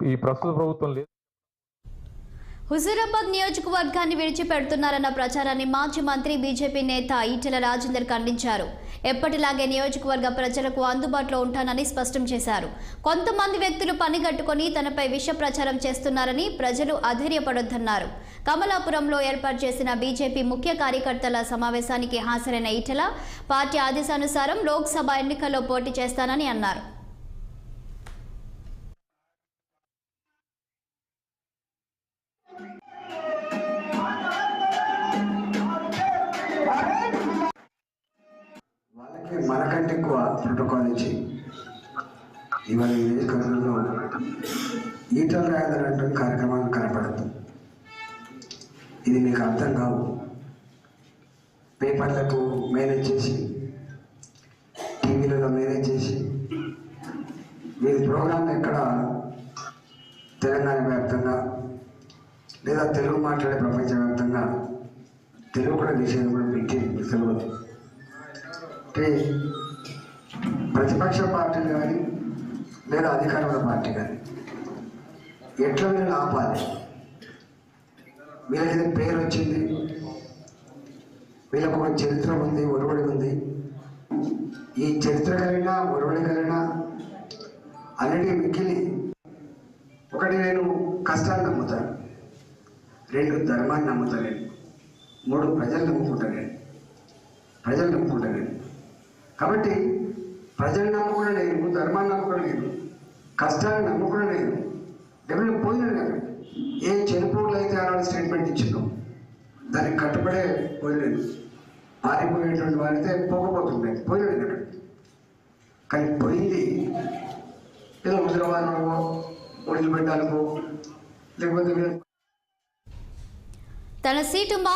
ఈ ప్రస్తుత ప్రభుత్వం లేదు. హుజూరాబాద్ నియోజకవర్గాన్ని విడిచిపెడుతున్నారన్న ప్రచారాన్ని మాజీ మంత్రి బీజేపీ నేత ఈటెల రాజేందర్ ఖండించారు. ఎప్పటిలాగే నియోజకవర్గ ప్రజలకు అందుబాటులో ఉంటానని స్పష్టం చేశారు. కొంతమంది వ్యక్తులు పనిగట్టుకొని తనపై విష ప్రచారం చేస్తున్నారని ప్రజలు అధైర్యపడొద్దన్నారు. కమలాపురంలో ఏర్పాటు చేసిన బీజేపీ ముఖ్య కార్యకర్తల సమావేశానికి హాజరైన ఈటెల పార్టీ ఆదేశానుసారం లోక్సభ ఎన్నికల్లో పోటీ చేస్తానని అన్నారు. వాళ్ళకి మనకంటే ఎక్కువ ప్రోటోకాల్ ఇచ్చి ఇవాళ నియోజకవర్గంలో ఈటల రాజేందర్ అంటే కార్యక్రమాలు కనపడదు. ఇది మీకు అర్థం కావు. పేపర్లకు మేనేజ్ చేసి, టీవీలలో మేనేజ్ చేసి, వీరి ప్రోగ్రాం ఎక్కడ తెలంగాణ వ్యాప్తంగా లేదా తెలుగు మాట్లాడే ప్రపంచవ్యాప్తంగా తెలుగు కూడా విషయం కూడా పెట్టి తెలియదు. ప్రతిపక్ష పార్టీలు కానీ లేదా అధికారంలో పార్టీ కానీ ఎట్లా వీళ్ళని ఆపాలి, వీళ్ళకి పేరు వచ్చింది, వీళ్ళకు ఒక చరిత్ర ఉంది, ఒరవడి ఉంది. ఈ చరిత్ర కలిగిన ఒరవడి కలిగిన అన్నిటికీ మిక్కిలి ఒకటి నేను కష్టాన్ని నమ్ముతాను, 2 ధర్మాన్ని నమ్ముతాను నేను, 3 ప్రజలు నమ్ముకుంటాను నేను, కాబట్టి ప్రజలు నమ్ముకున్న నేను, ధర్మాన్ని నమ్ముకున్న నేను, కష్టాన్ని నమ్ముకున్న నేను డెవలప్ పోయినాను కదా. ఏ చెరుపులు అయితే అలాంటి స్టేట్మెంట్ ఇచ్చిందో దానికి కట్టుబడే పోయినాను. పారిపోయేటువంటి వారైతే పోకపోతుండేది, పోయినాడు అక్కడ. కానీ పోయింది ఏదో హుజూరాబాద్లో వదిలిపెట్టాలకో లేకపోతే తన సీటు